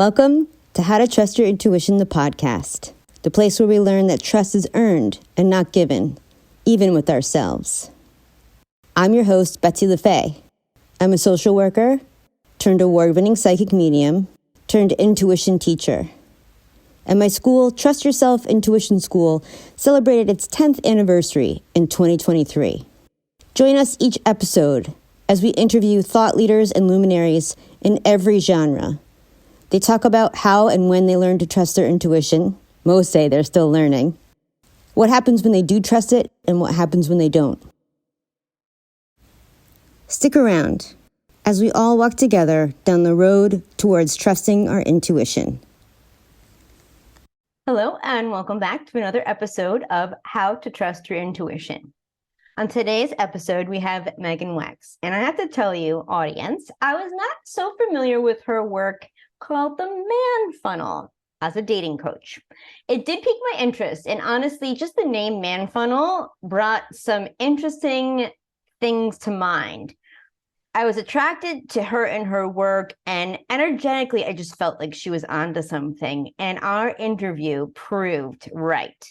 Welcome to How to Trust Your Intuition, the podcast, the place where we learn that trust is earned and not given, even with ourselves. I'm your host, Betsy LaFay. I'm a social worker, turned award-winning psychic medium, turned intuition teacher. And my school, Trust Yourself Intuition School, celebrated its 10th anniversary in 2023. Join us each episode as we interview thought leaders and luminaries in every genre. They talk about how and when they learn to trust their intuition. Most say they're still learning. What happens when they do trust it and what happens when they don't. Stick around as we all walk together down the road towards trusting our intuition. Hello, and welcome back to another episode of How to Trust Your Intuition. On today's episode, we have Megan Weks. And I have to tell you, audience, I was not so familiar with her work called the Manfunnel as a dating coach. It did pique my interest, and honestly, just the name Manfunnel brought some interesting things to mind. I was attracted to her and her work, and energetically, I just felt like she was onto something, and our interview proved right.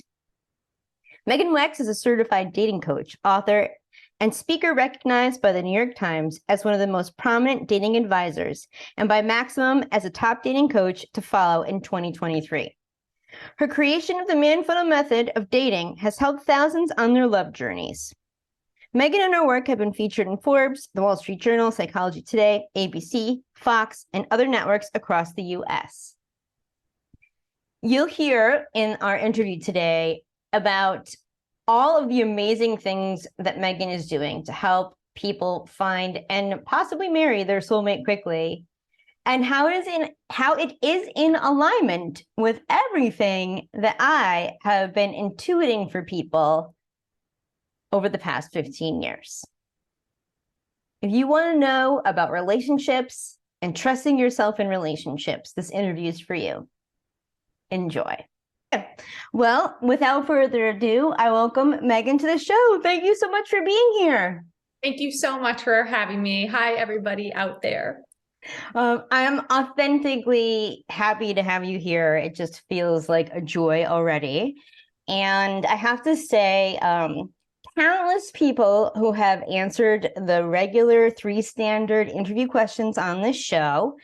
Megan Weks is a certified dating coach, author, and speaker recognized by the New York Times as one of the most prominent dating advisors, and by Maximum as a top dating coach to follow in 2023. Her creation of the Manfunnel method of dating has helped thousands on their love journeys. Megan and her work have been featured in Forbes, The Wall Street Journal, Psychology Today, ABC, Fox, and other networks across the U.S. You'll hear in our interview today about all of the amazing things that Megan is doing to help people find and possibly marry their soulmate quickly, and how it is in alignment with everything that I have been intuiting for people over the past 15 years. If you want to know about relationships and trusting yourself in relationships, this interview is for you. Enjoy. Well, without further ado, I welcome Megan to the show. Thank you so much for being here. Thank you so much for having me. Hi, everybody out there. I am authentically happy to have you here. It just feels like a joy already. And I have to say, countless people who have answered the regular 3 standard interview questions on this show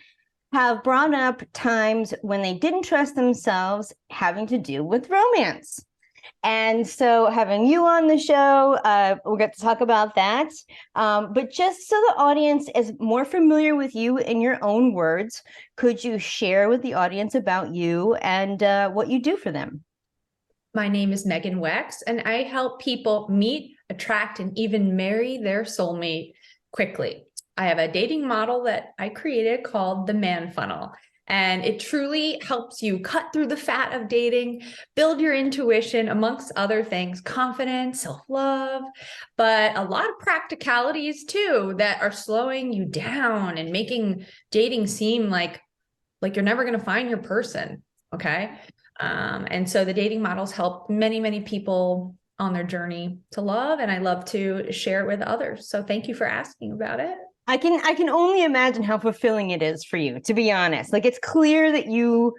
have brought up times when they didn't trust themselves having to do with romance. And so having you on the show, we'll get to talk about that. But just so the audience is more familiar with you in your own words, could you share with the audience about you and what you do for them? My name is Megan Weks, and I help people meet, attract, and even marry their soulmate quickly. I have a dating model that I created called the Manfunnel, and it truly helps you cut through the fat of dating, build your intuition, amongst other things, confidence, self-love, but a lot of practicalities too that are slowing you down and making dating seem like you're never going to find your person. Okay. And so the dating models help many, many people on their journey to love, and I love to share it with others. So thank you for asking about it. I can only imagine how fulfilling it is for you, to be honest. Like, it's clear that you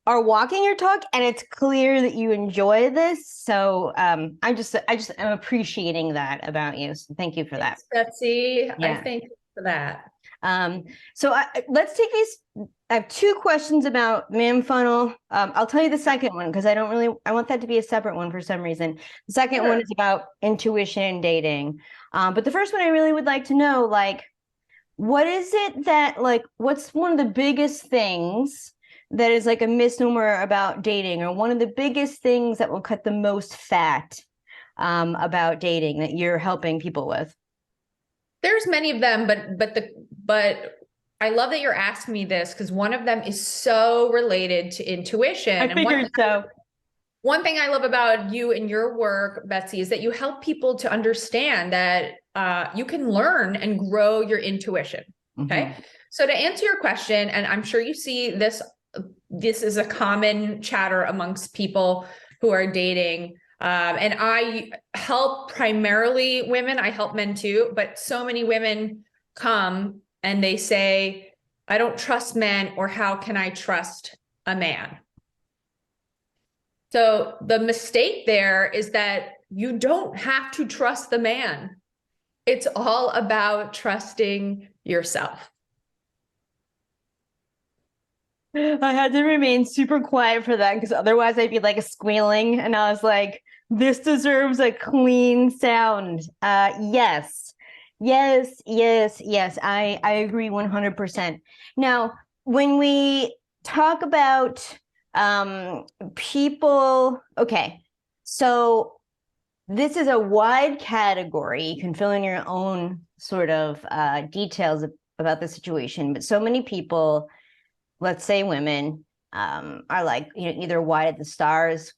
are walking your talk, and it's clear that you enjoy this. So I just am appreciating that about you. So thank you for that. Thanks, Betsy. Yeah. I thank you for that. Let's take these. I have 2 questions about Manfunnel. I'll tell you the second one because I want that to be a separate one for some reason. The second one is about intuition and dating. But the first one I really would like to know, what is it that, what's one of the biggest things that is like a misnomer about dating, or one of the biggest things that will cut the most fat about dating that you're helping people with? There's many of them, but I love that you're asking me this, because one of them is so related to intuition. I figured so. One thing I love about you and your work, Betsy, is that you help people to understand that you can learn and grow your intuition. Okay. Mm-hmm. So to answer your question, and I'm sure you see this is a common chatter amongst people who are dating. And I help primarily women. I help men too, but so many women come and they say, I don't trust men, or how can I trust a man? So the mistake there is that you don't have to trust the man. It's all about trusting yourself. I had to remain super quiet for that because otherwise I'd be like squealing. And I was like, this deserves a clean sound. Yes. Yes, yes, yes. I agree 100%. Now, when we talk about people, okay, so this is a wide category. You can fill in your own sort of details about the situation, but so many people, let's say women, are like, either why did the stars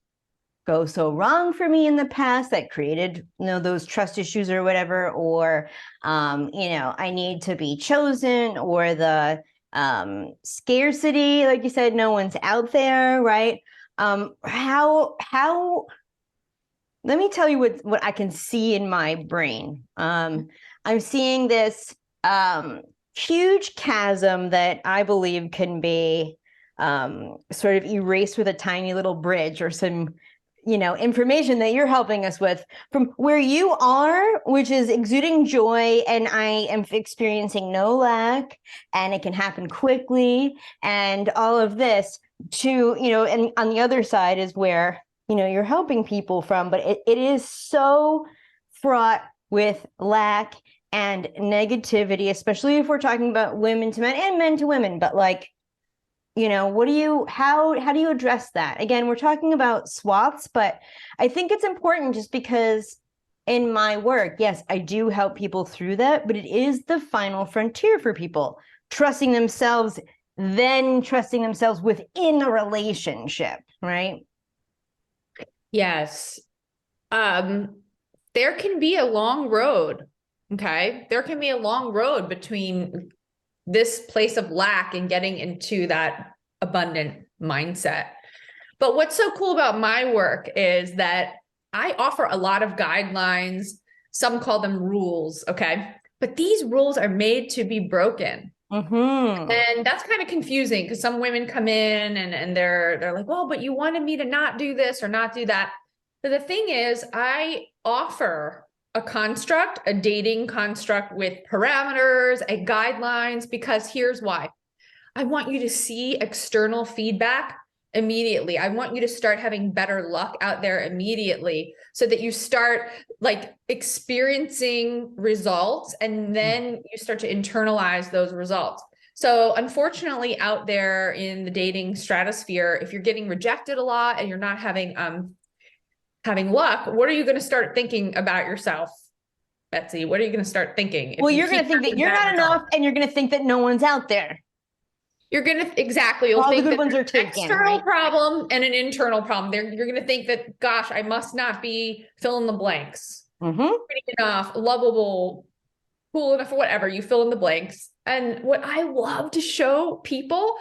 go so wrong for me in the past that created, those trust issues or whatever, or, I need to be chosen, or the scarcity, like you said, no one's out there, right? How let me tell you what I can see in my brain. I'm seeing this huge chasm that I believe can be sort of erased with a tiny little bridge or some, information that you're helping us with from where you are, which is exuding joy, and I am experiencing no lack, and it can happen quickly, and all of this to, and on the other side is where, you're helping people from, but it is so fraught with lack and negativity, especially if we're talking about women to men and men to women. But like, how do you address that? Again, we're talking about swaths, but I think it's important just because in my work, yes, I do help people through that, but it is the final frontier for people, trusting themselves, then trusting themselves within a relationship, right? Yes. There can be a long road. Okay. There can be a long road between this place of lack and getting into that abundant mindset. But what's so cool about my work is that I offer a lot of guidelines. Some call them rules. Okay. But these rules are made to be broken. Mm-hmm. And that's kind of confusing because some women come in and they're like, well, but you wanted me to not do this or not do that. But the thing is, I offer a construct, a dating construct with parameters and guidelines, because here's why. I want you to see external feedback immediately. I want you to start having better luck out there immediately so that you start like experiencing results, and then you start to internalize those results. So unfortunately, out there in the dating stratosphere, if you're getting rejected a lot and you're not having luck, what are you going to start thinking about yourself, Betsy? What are you going to start thinking? Well, you're going to think that you're not enough, and you're going to think that no one's out there. You're going to, exactly. You'll all think the good that ones are taken, external right? problem and an internal problem. You're going to think that, gosh, I must not be fill in the blanks, pretty enough, lovable, cool enough, or whatever. You fill in the blanks. And what I love to show people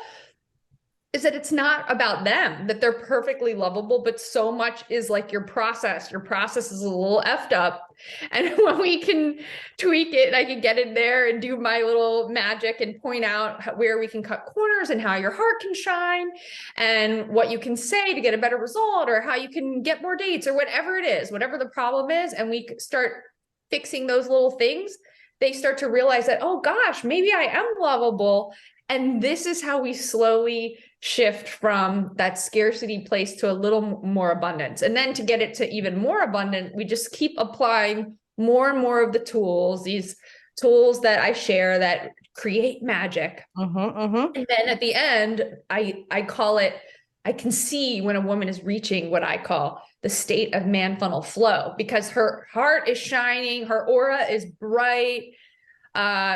is that it's not about them, that they're perfectly lovable, but so much is like your process. Your process is a little effed up. And when we can tweak it, I can get in there and do my little magic and point out where we can cut corners and how your heart can shine and what you can say to get a better result, or how you can get more dates, or whatever it is, whatever the problem is. And we start fixing those little things. They start to realize that, oh gosh, maybe I am lovable. And this is how we slowly shift from that scarcity place to a little more abundance. And then to get it to even more abundant, we just keep applying more and more of the tools, these tools that I share that create magic. And then at the end, I call it, I can see when a woman is reaching what I call the state of Manfunnel flow, because her heart is shining, her aura is bright.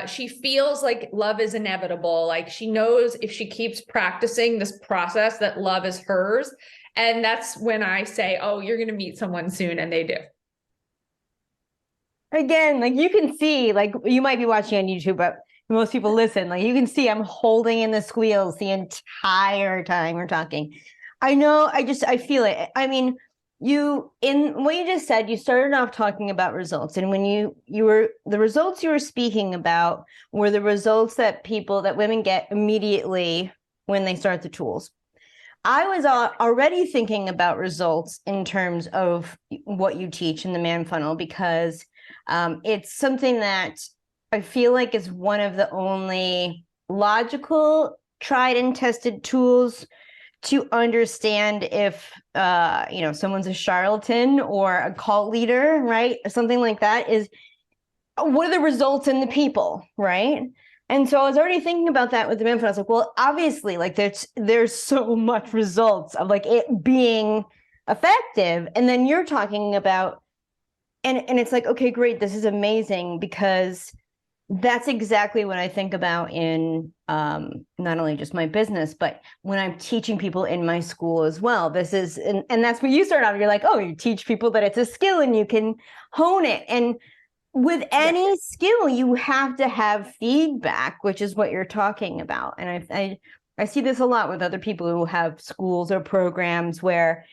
She feels like love is inevitable. Like she knows if she keeps practicing this process that love is hers. And that's when I say, oh, you're going to meet someone soon. And they do. Again, like you can see, like you might be watching on YouTube, but most people listen. Like you can see I'm holding in the squeals the entire time we're talking. I know, I feel it. I mean, in what you just said, you started off talking about results, and when the results you were speaking about were the results that women get immediately when they start the tools. I was already thinking about results in terms of what you teach in the Manfunnel, because it's something that I feel like is one of the only logical, tried and tested tools to understand if someone's a charlatan or a cult leader, right? Something like that. Is what are the results in the people, right? And so I was already thinking about that with the Manfunnel. I was like, well, obviously, like there's so much results of like it being effective. And then you're talking about, and it's like, okay, great, this is amazing, because that's exactly what I think about in not only just my business, but when I'm teaching people in my school as well. This is, and that's where you start out. You're like, oh, you teach people that it's a skill and you can hone it. And with any skill, you have to have feedback, which is what you're talking about. And I see this a lot with other people who have schools or programs where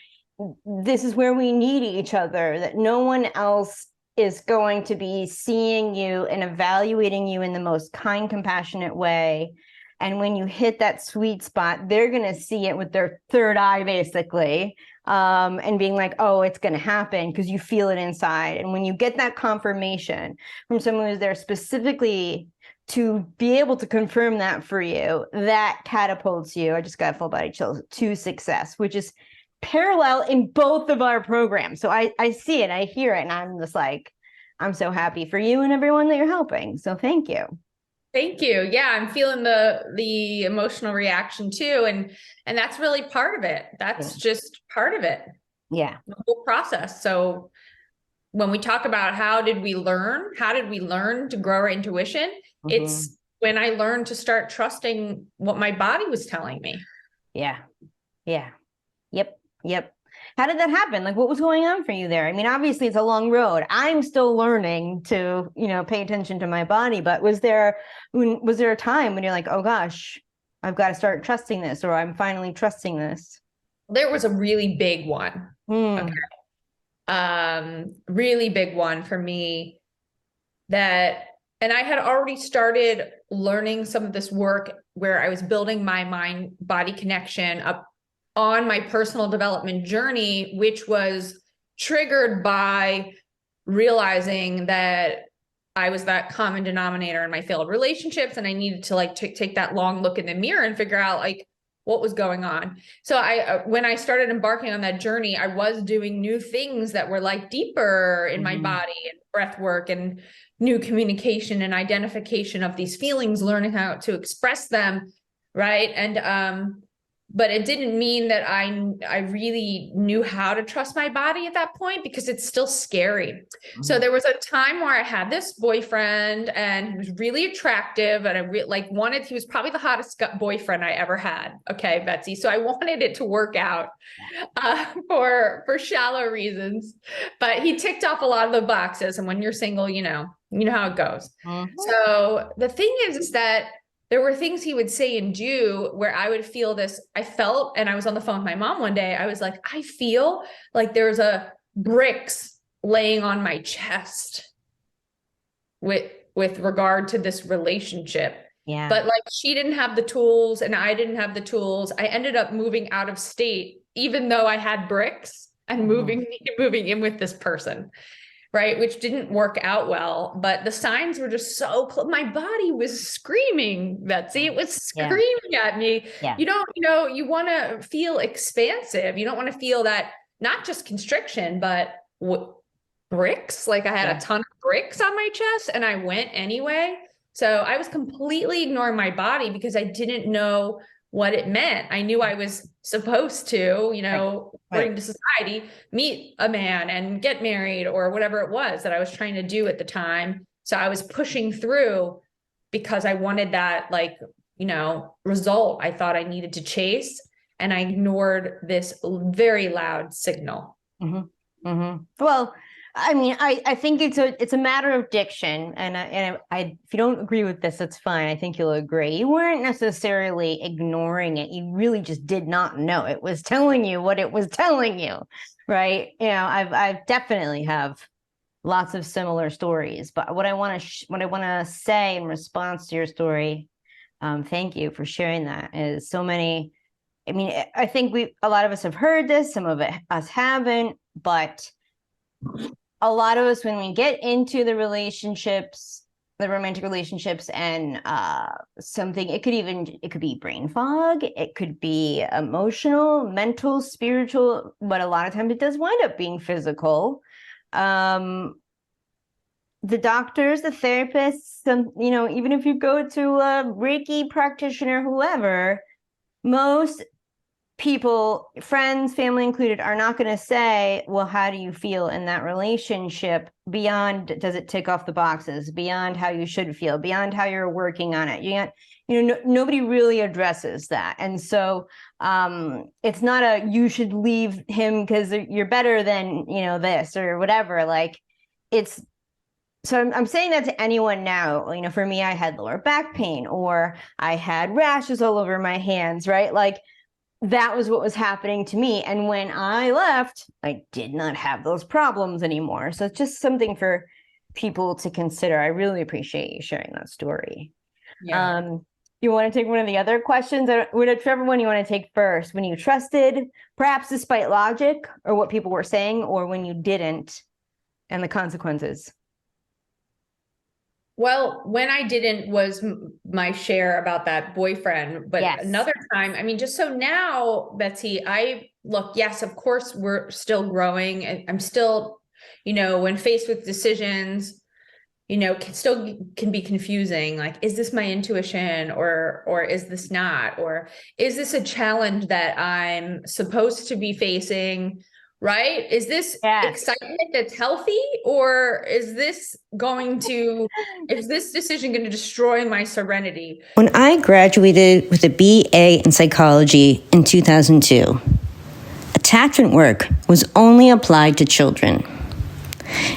this is where we need each other, that no one else is going to be seeing you and evaluating you in the most kind, compassionate way. And when you hit that sweet spot, they're going to see it with their third eye, basically, and being like, oh, it's going to happen, because you feel it inside. And when you get that confirmation from someone who's there specifically to be able to confirm that for you, that catapults you, I just got full body chills, to success, which is parallel in both of our programs. So I see it, I hear it, and I'm just like, I'm so happy for you and everyone that you're helping. So thank you. Thank you. Yeah, I'm feeling the emotional reaction too. And that's really part of it. That's just part of it. Yeah. The whole process. So when we talk about how did we learn to grow our intuition? It's when I learned to start trusting what my body was telling me. Yeah. Yeah. Yep. How did that happen? Like, what was going on for you there? I mean, obviously it's a long road. I'm still learning to, pay attention to my body, but was there a time when you're like, oh gosh, I've got to start trusting this, or I'm finally trusting this? There was a really big one. Okay. Really big one for me, and I had already started learning some of this work where I was building my mind body connection up on my personal development journey, which was triggered by realizing that I was that common denominator in my failed relationships. And I needed to take that long look in the mirror and figure out what was going on. So when I started embarking on that journey, I was doing new things that were deeper in my body, and breath work and new communication and identification of these feelings, learning how to express them. Right. And, but it didn't mean that I really knew how to trust my body at that point, because it's still scary. So there was a time where I had this boyfriend, and he was really attractive, and he was probably the hottest boyfriend I ever had. Okay, Betsy. So I wanted it to work out for shallow reasons, but he ticked off a lot of the boxes. And when you're single, you know how it goes. So the thing is that there were things he would say and do where I would feel this. I felt, and I was on the phone with my mom one day, I was like, I feel like there's bricks laying on my chest with regard to this relationship. Yeah. But she didn't have the tools and I didn't have the tools. I ended up moving out of state, even though I had bricks, and moving in with this person. Right. Which didn't work out well, but the signs were just so close. My body was screaming, Betsy. It was screaming at me. Yeah. You want to feel expansive. You don't want to feel that, not just constriction, but bricks. I had a ton of bricks on my chest, and I went anyway. So I was completely ignoring my body because I didn't know what it meant. I knew I was supposed to, according to society, meet a man and get married, or whatever it was that I was trying to do at the time. So I was pushing through because I wanted that, result I thought I needed to chase. And I ignored this very loud signal. Well, I mean, I think it's a matter of diction, and if you don't agree with this, that's fine. I think you'll agree. You weren't necessarily ignoring it. You really just did not know. It was telling you what it was telling you, right? I've definitely have lots of similar stories, but what I want to say in response to your story, thank you for sharing that. Is so many. I mean, I think a lot of us have heard this. Some of us haven't, but a lot of us, when we get into the relationships, the romantic relationships, and something, it could be brain fog, it could be emotional, mental, spiritual, but a lot of times it does wind up being physical. The doctors, the therapists, even if you go to a Reiki practitioner, whoever, most people, friends, family included, are not going to say, well, how do you feel in that relationship beyond, does it tick off the boxes, beyond how you should feel, beyond how you're working on it. Nobody really addresses that. And so it's not you should leave him because you're better than, this or whatever. Like so I'm saying that to anyone now. For me, I had lower back pain, or I had rashes all over my hands, right? Like, that was what was happening to me. And when I left, I did not have those problems anymore. So it's just something for people to consider. I really appreciate you sharing that story. Yeah. You want to take one of the other questions? Whichever one you want to take first. When you trusted, perhaps despite logic or what people were saying, or when you didn't, and the consequences. Well, when I didn't was my share about that boyfriend, but yes. Another time, I mean, just so now, Betsy, yes, of course, we're still growing, and I'm still, when faced with decisions, still can be confusing. Like, is this my intuition, or is this not, or is this a challenge that I'm supposed to be facing? Right? Is this excitement that's healthy, or is this decision going to destroy my serenity? When I graduated with a BA in psychology in 2002, attachment work was only applied to children.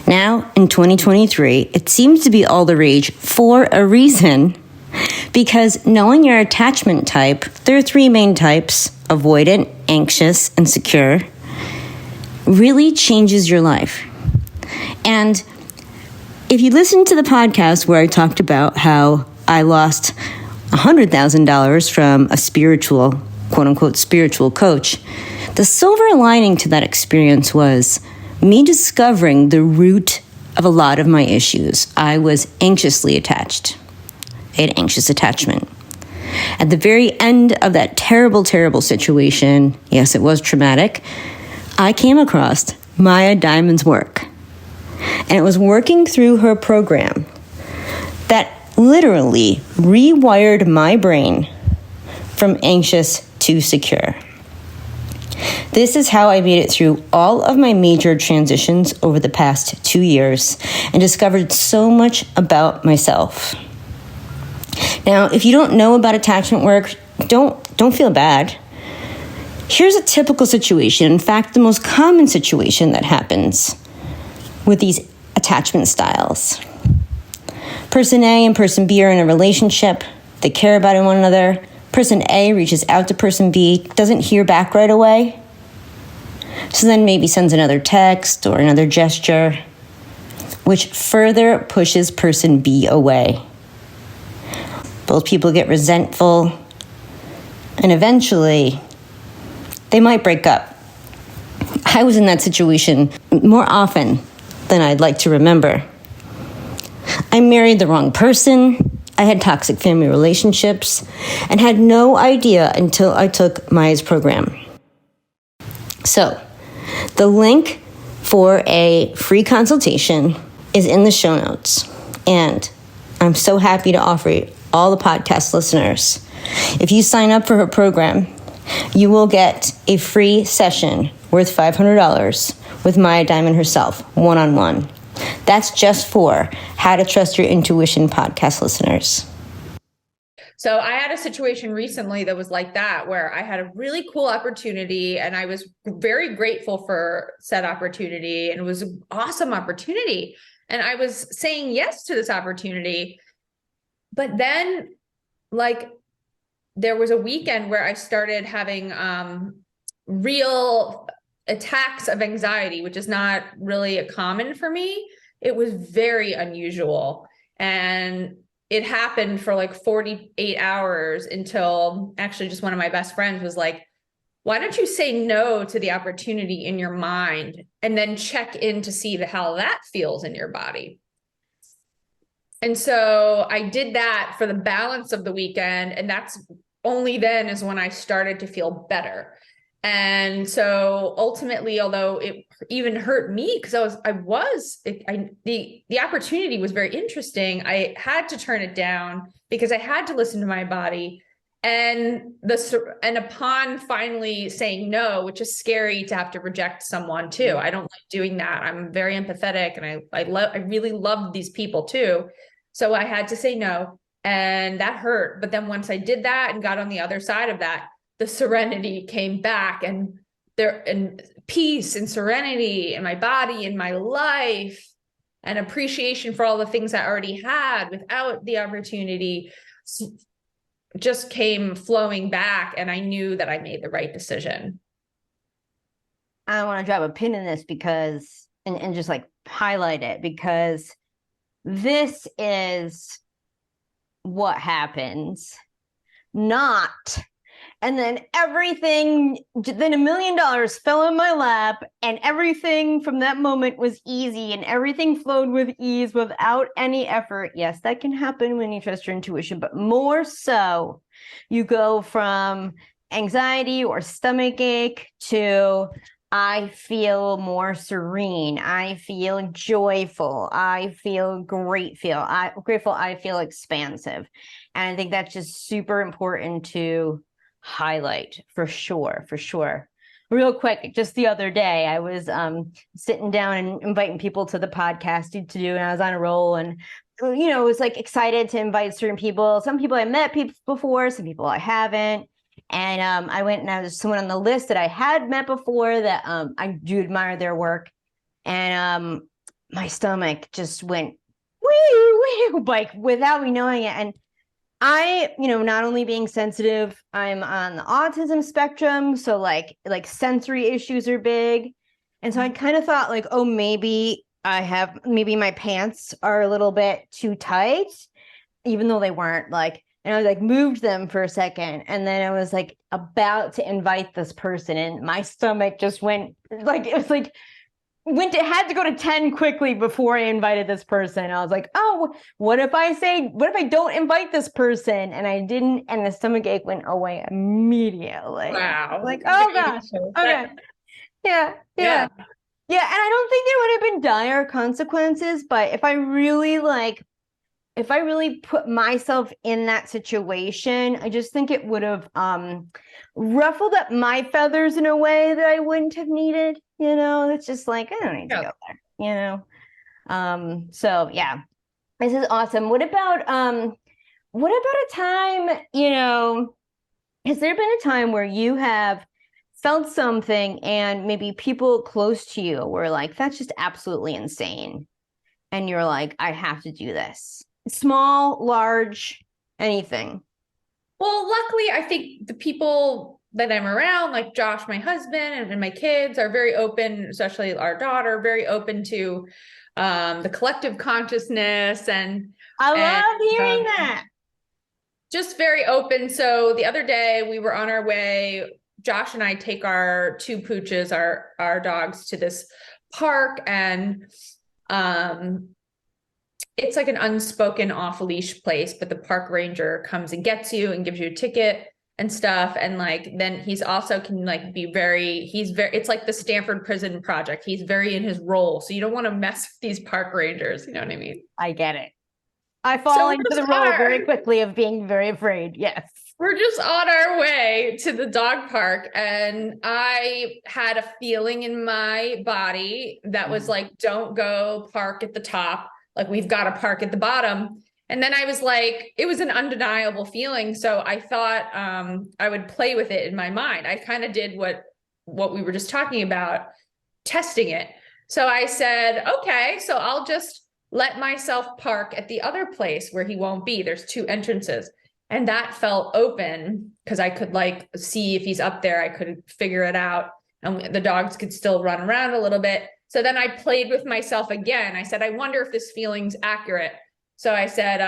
Now, in 2023, it seems to be all the rage for a reason, because knowing your attachment type, there are 3 main types: avoidant, anxious, and secure, really changes your life. And if you listen to the podcast where I talked about how I lost $100,000 from a spiritual, quote unquote, spiritual coach, the silver lining to that experience was me discovering the root of a lot of my issues. I was anxiously attached. I had anxious attachment. At the very end of that terrible, terrible situation, yes, it was traumatic, I came across Maya Diamond's work. And it was working through her program that literally rewired my brain from anxious to secure. This is how I made it through all of my major transitions over the past 2 years and discovered so much about myself. Now, if you don't know about attachment work, don't feel bad. Here's a typical situation, in fact, the most common situation that happens with these attachment styles. Person A and person B are in a relationship. They care about one another. Person A reaches out to person B, doesn't hear back right away. So then maybe sends another text or another gesture, which further pushes person B away. Both people get resentful, and eventually they might break up. I was in that situation more often than I'd like to remember. I married the wrong person, I had toxic family relationships, and had no idea until I took Maya's program. So, the link for a free consultation is in the show notes, and I'm so happy to offer it all the podcast listeners. If you sign up for her program, you will get a free session worth $500 with Maya Diamond herself, one-on-one. That's just for How to Trust Your Intuition podcast listeners. So I had a situation recently that was like that, where I had a really cool opportunity and I was very grateful for said opportunity, and it was an awesome opportunity. And I was saying yes to this opportunity. But then like there was a weekend where I started having real attacks of anxiety, which is not really common for me. It was very unusual. And it happened for like 48 hours until actually just one of my best friends was like, why don't you say no to the opportunity in your mind and then check in to see how that feels in your body? And so I did that for the balance of the weekend. And that's only then is when I started to feel better. And so ultimately, although it even hurt me because the opportunity was very interesting, I had to turn it down because I had to listen to my body. And upon finally saying no, which is scary to have to reject someone too. I don't like doing that. I'm very empathetic, and I really loved these people too. So I had to say no, and that hurt. But then once I did that and got on the other side of that, the serenity came back, and peace and serenity in my body, in my life, and appreciation for all the things I already had without the opportunity just came flowing back. And I knew that I made the right decision. I want to drop a pin in this because, and just like highlight it, because this is what happens, not. And then then $1 million fell in my lap, and everything from that moment was easy, and everything flowed with ease without any effort. Yes, that can happen when you trust your intuition, but more so, you go from anxiety or stomach ache to I feel more serene. I feel joyful. I feel grateful. I feel expansive. And I think that's just super important to highlight for sure. Real quick, just the other day, I was sitting down and inviting people to the podcast to do, and I was on a roll, and was like excited to invite certain people. Some people I met before, some people I haven't. And I went and I was someone on the list that I had met before that I do admire their work. And my stomach just went wee, like without me knowing it. And I, not only being sensitive, I'm on the autism spectrum. So like sensory issues are big. And so I kind of thought like, oh, maybe my pants are a little bit too tight, even though they weren't. Like, and I was like moved them for a second. And then I was like about to invite this person, and my stomach just went like, it had to go to 10 quickly before I invited this person. I was like, oh, what if I don't invite this person? And I didn't, and the stomach ache went away immediately. Wow. Like, oh gosh. Okay. Yeah. And I don't think there would have been dire consequences, but if I really put myself in that situation, I just think it would have ruffled up my feathers in a way that I wouldn't have needed. It's just like, I don't need to go there, so yeah, this is awesome. What about a time, has there been a time where you have felt something and maybe people close to you were like, that's just absolutely insane, and you're like, I have to do this? Small, large, anything. Well, luckily, I think the people that I'm around, like Josh, my husband, and my kids, are very open, especially our daughter, very open to the collective consciousness. And I love hearing that. Just very open. So the other day we were on our way, Josh and I take our two pooches, our dogs, to this park, and it's like an unspoken off leash place, but the park ranger comes and gets you and gives you a ticket and stuff. And like, then he's also can like be it's like the Stanford Prison Project. He's very in his role. So you don't want to mess with these park rangers. You know what I mean? I get it. I fall into the role very quickly of being very afraid. Yes. We're just on our way to the dog park, and I had a feeling in my body that was like, don't go park at the top. Like, we've got to park at the bottom. And then I was like, it was an undeniable feeling. So I thought I would play with it in my mind. I kind of did what we were just talking about, testing it. So I said, okay, so I'll just let myself park at the other place where he won't be. There's 2 entrances. And that felt open because I could like see if he's up there. I could figure it out. And the dogs could still run around a little bit. So then I played with myself again. I said, I wonder if this feeling's accurate. So I said,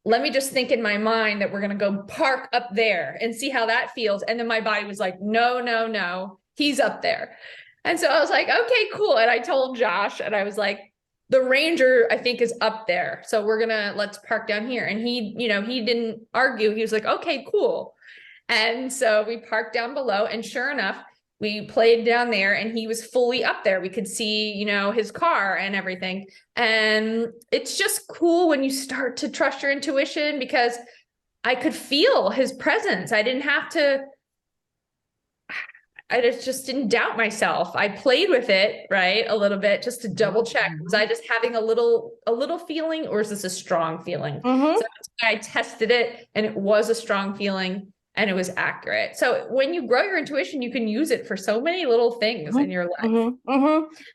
let me just think in my mind that we're going to go park up there and see how that feels. And then my body was like, no, no, no, he's up there. And so I was like, okay, cool. And I told Josh, and I was like, the ranger, I think, is up there. So let's park down here. And he didn't argue. He was like, okay, cool. And so we parked down below, and sure enough, we played down there and he was fully up there. We could see, his car and everything. And it's just cool when you start to trust your intuition, because I could feel his presence. I just didn't doubt myself. I played with it, right, a little bit, just to double check. Was I just having a little feeling, or is this a strong feeling? So I tested it, and it was a strong feeling, and it was accurate. So when you grow your intuition, you can use it for so many little things in your life.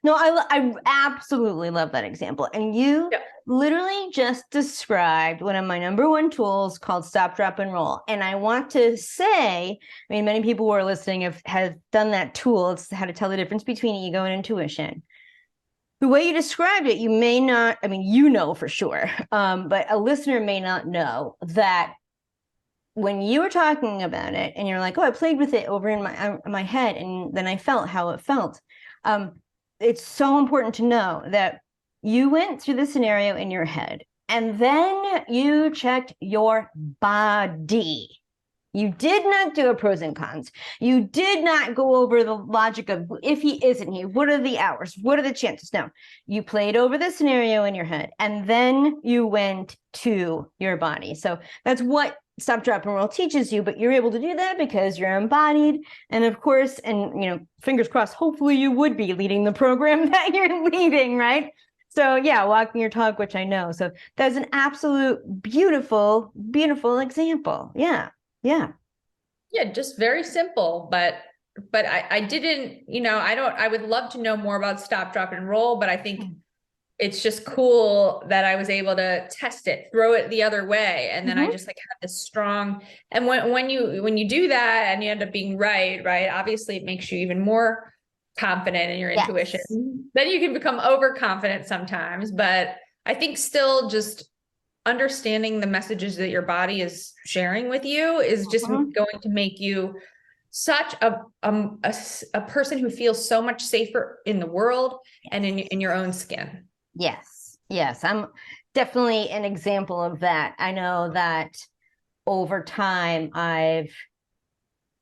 No, I absolutely love that example. And you literally just described one of my number 1 tools called Stop, Drop, and Roll. And I want to say, I mean, many people who are listening have done that tool. It's how to tell the difference between ego and intuition. The way you described it, you may not, I mean, for sure, but a listener may not know that when you were talking about it and you're like, oh, I played with it over in my head, and then I felt how it felt. It's so important to know that you went through the scenario in your head, and then you checked your body. You did not do a pros and cons. You did not go over the logic of if he isn't he, what are the hours? What are the chances? No, you played over the scenario in your head, and then you went to your body. So that's what Stop, Drop, and Roll teaches you, but you're able to do that because you're embodied. And of course, and fingers crossed, hopefully you would be leading the program that you're leading, right? So yeah, walking your talk, which I know. So that's an absolute beautiful, beautiful example. Yeah. Just very simple, but I didn't, I would love to know more about Stop, Drop, and Roll, but I think it's just cool that I was able to test it, throw it the other way. And then I just had this strong, and when you do that and you end up being right, obviously it makes you even more confident in your intuition. Then you can become overconfident sometimes, but I think still just understanding the messages that your body is sharing with you is just going to make you such a person who feels so much safer in the world and in your own skin. Yes, I'm definitely an example of that. I know that over time,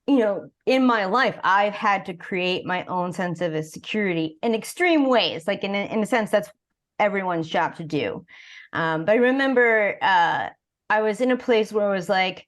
in my life, I've had to create my own sense of security in extreme ways. Like in a sense, that's everyone's job to do. But I remember I was in a place where it was like,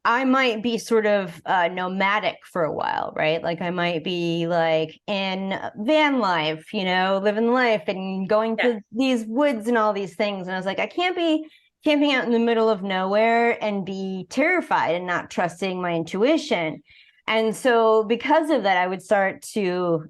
I might be sort of nomadic for a while, right? Like I might be like in van life, living life and going to these woods and all these things. And I was like, I can't be camping out in the middle of nowhere and be terrified and not trusting my intuition. And so because of that, I would start to,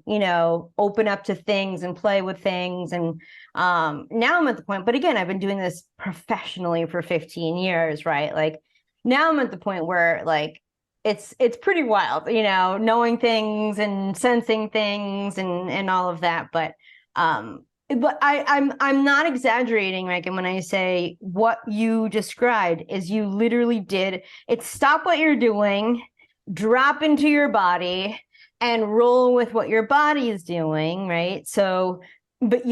open up to things and play with things. And now I'm at the point, but again, I've been doing this professionally for 15 years, right? Like, now I'm at the point where like it's pretty wild, knowing things and sensing things and all of that. But I'm not exaggerating, Megan, when I say what you described is you literally did it. Stop what you're doing, drop into your body, and roll with what your body is doing, right? So, but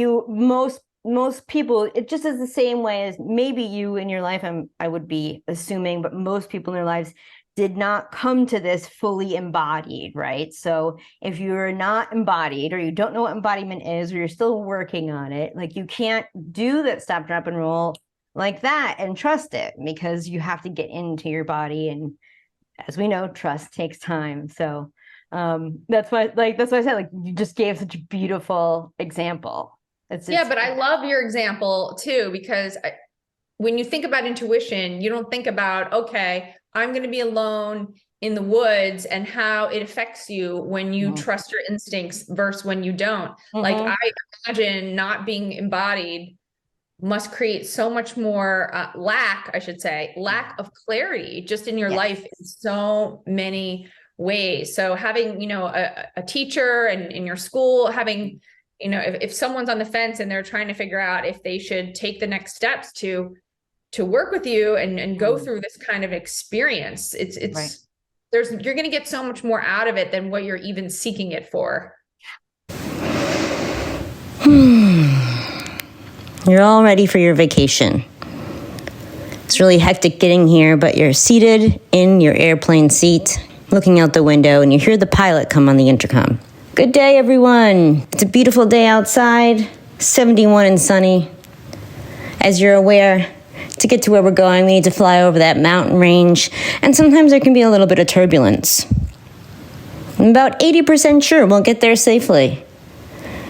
most people, it just is the same way as maybe you in your life, I would be assuming, but most people in their lives did not come to this fully embodied, right? So if you're not embodied or you don't know what embodiment is, or you're still working on it, like you can't do that Stop, Drop, and Roll like that and trust it, because you have to get into your body. And as we know, trust takes time. So that's why I said, like, you just gave such a beautiful example. But I love your example too, because when you think about intuition, you don't think about, okay, I'm going to be alone in the woods and how it affects you when you trust your instincts versus when you don't. Like, I imagine not being embodied must create so much more lack of clarity just in your life in so many ways. So having, a teacher and in your school, having, if someone's on the fence and they're trying to figure out if they should take the next steps to work with you and go through this kind of experience, you're going to get so much more out of it than what you're even seeking it for. You're all ready for your vacation. It's really hectic getting here, but you're seated in your airplane seat, looking out the window, and you hear the pilot come on the intercom. Good day, everyone. It's a beautiful day outside, 71 and sunny. As you're aware, to get to where we're going, we need to fly over that mountain range, and sometimes there can be a little bit of turbulence. I'm about 80% sure we'll get there safely.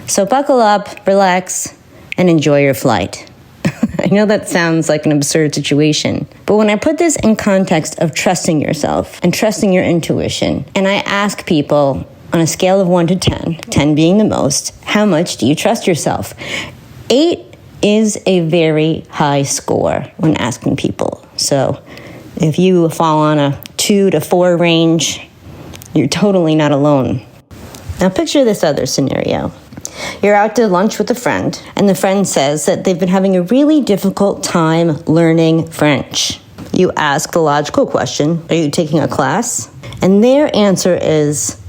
So buckle up, relax, and enjoy your flight. I know that sounds like an absurd situation, but when I put this in context of trusting yourself and trusting your intuition, and I ask people on a scale of 1 to 10, 10 being the most, how much do you trust yourself? 8 is a very high score when asking people. So if you fall on a 2 to 4 range, you're totally not alone. Now picture this other scenario. You're out to lunch with a friend, and the friend says that they've been having a really difficult time learning French. You ask the logical question, are you taking a class? And their answer is,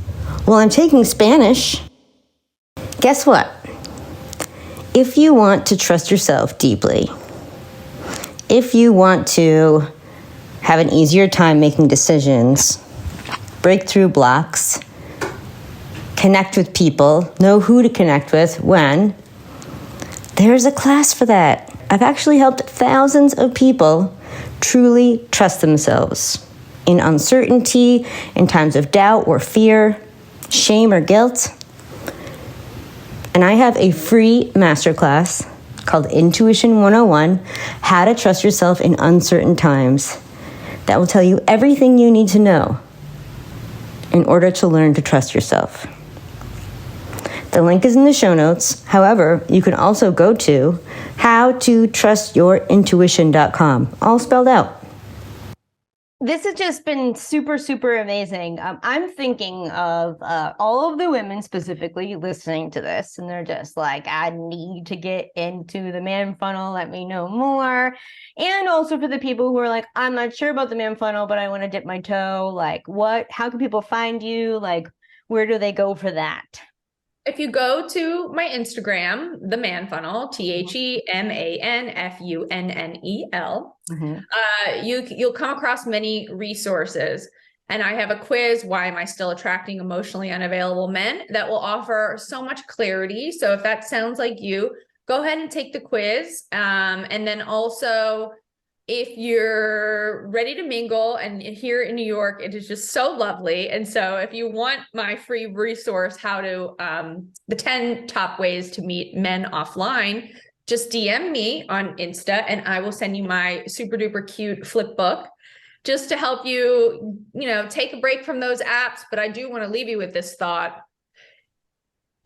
well, I'm taking Spanish. Guess what? If you want to trust yourself deeply, if you want to have an easier time making decisions, break through blocks, connect with people, know who to connect with when, there's a class for that. I've actually helped thousands of people truly trust themselves in uncertainty, in times of doubt or fear, shame or guilt. And I have a free masterclass called Intuition 101, How to Trust Yourself in Uncertain Times, that will tell you everything you need to know in order to learn to trust yourself. The link is in the show notes. However, you can also go to howtotrustyyourintuition.com, all spelled out. This has just been super, super amazing. I'm thinking of all of the women specifically listening to this, and they're just like, I need to get into the man funnel. Let me know more. And also for the people who are like, I'm not sure about the man funnel, but I want to dip my toe. Like, how can people find you? Like, where do they go for that? If you go to my Instagram, the Manfunnel, TheManfunnel, you'll come across many resources. And I have a quiz, Why Am I Still Attracting Emotionally Unavailable Men, that will offer so much clarity. So if that sounds like you, go ahead and take the quiz. And then also, if you're ready to mingle, and here in New York, it is just so lovely. And so if you want my free resource, the 10 top ways to meet men offline, just DM me on Insta and I will send you my super duper cute flip book just to help you, take a break from those apps. But I do want to leave you with this thought.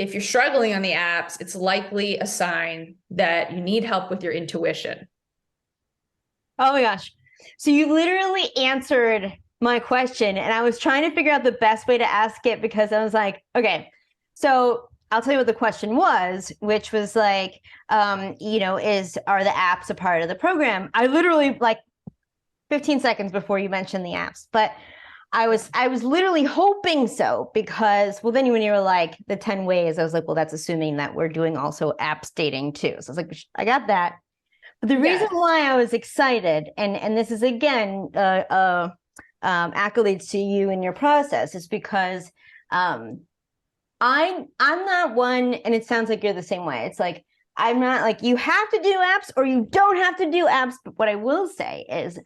If you're struggling on the apps, it's likely a sign that you need help with your intuition. Oh my gosh. So you literally answered my question, and I was trying to figure out the best way to ask it, because I was like, okay, so I'll tell you what the question was, which was like, are the apps a part of the program? I literally, like 15 seconds before you mentioned the apps, but I was literally hoping so, because, well, then when you were like the 10 ways, I was like, well, that's assuming that we're doing also apps dating too. So I was like, I got that. But the reason why I was excited, and this is again accolades to you in your process, is because I'm not one, and it sounds like you're the same way. It's like, I'm not like, you have to do apps or you don't have to do apps. But what I will say is,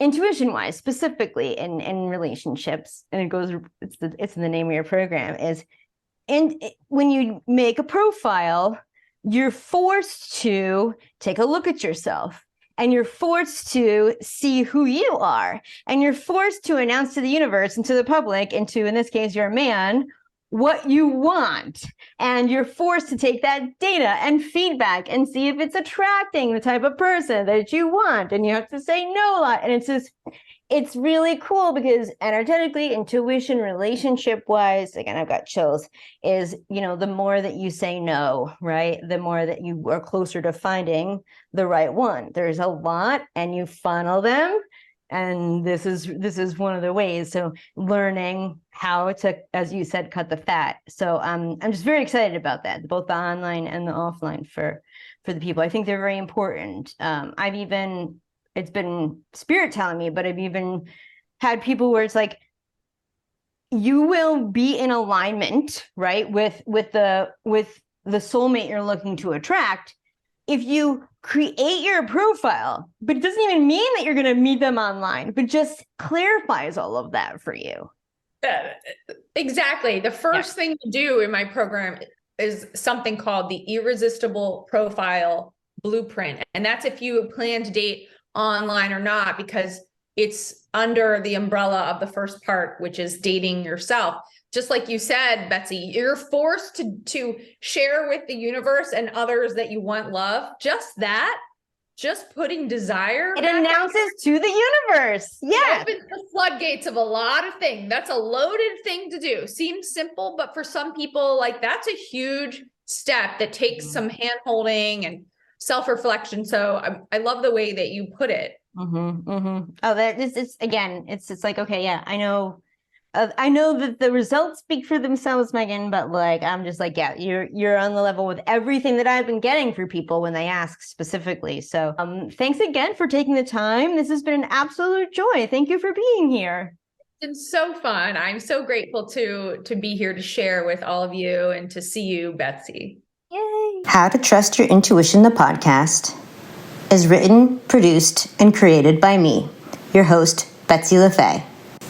intuition wise, specifically in relationships, and it's in the name of your program, is when you make a profile, you're forced to take a look at yourself and you're forced to see who you are, and you're forced to announce to the universe and to the public, and to, in this case, you're a man, what you want. And you're forced to take that data and feedback and see if it's attracting the type of person that you want. And you have to say no a lot. And it's really cool because energetically, intuition, relationship wise, again, I've got chills, is, the more that you say no, right? The more that you are closer to finding the right one. There's a lot, and you funnel them. And this is one of the ways. So learning how to, as you said, cut the fat. So I'm just very excited about that, both the online and the offline for the people. I think they're very important. It's been spirit telling me, but I've even had people where it's like, you will be in alignment, right, with the soulmate you're looking to attract if you create your profile. But it doesn't even mean that you're going to meet them online, but just clarifies all of that for you. Exactly. The first thing to do in my program is something called the Irresistible Profile Blueprint. And that's if you plan to date online or not, because it's under the umbrella of the first part, which is dating yourself. Just like you said, Betsy, you're forced to share with the universe and others that you want love. Just putting desire. It announces to the universe. Yeah. It opens the floodgates of a lot of things. That's a loaded thing to do. Seems simple, but for some people, like, that's a huge step that takes some hand holding and self-reflection. So I love the way that you put it. Oh, it's like, okay, yeah, I know that the results speak for themselves, Megan, but like, I'm just like, yeah, you're on the level with everything that I've been getting for people when they ask specifically. So thanks again for taking the time. This has been an absolute joy. Thank you for being here. It's been so fun. I'm so grateful to be here to share with all of you and to see you, Betsy. Yay. How to Trust Your Intuition, the podcast, is written, produced, and created by me, your host, Betsy LaFay.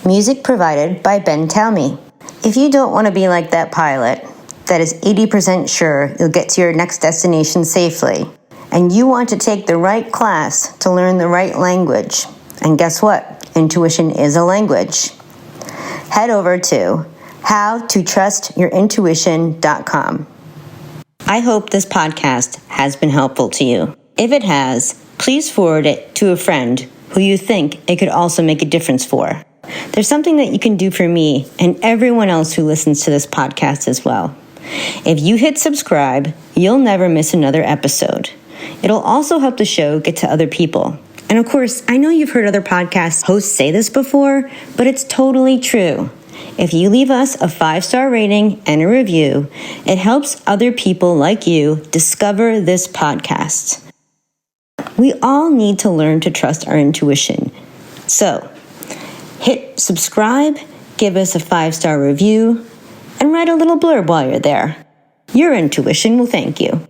Music provided by Ben Talmy. If you don't want to be like that pilot that is 80% sure you'll get to your next destination safely, and you want to take the right class to learn the right language, and guess what? Intuition is a language. Head over to howtotrustyourintuition.com. I hope this podcast has been helpful to you. If it has, please forward it to a friend who you think it could also make a difference for. There's something that you can do for me and everyone else who listens to this podcast as well. If you hit subscribe, you'll never miss another episode. It'll also help the show get to other people. And of course, I know you've heard other podcast hosts say this before, but it's totally true. If you leave us a 5-star rating and a review, it helps other people like you discover this podcast. We all need to learn to trust our intuition. So, hit subscribe, give us a 5-star review, and write a little blurb while you're there. Your intuition will thank you.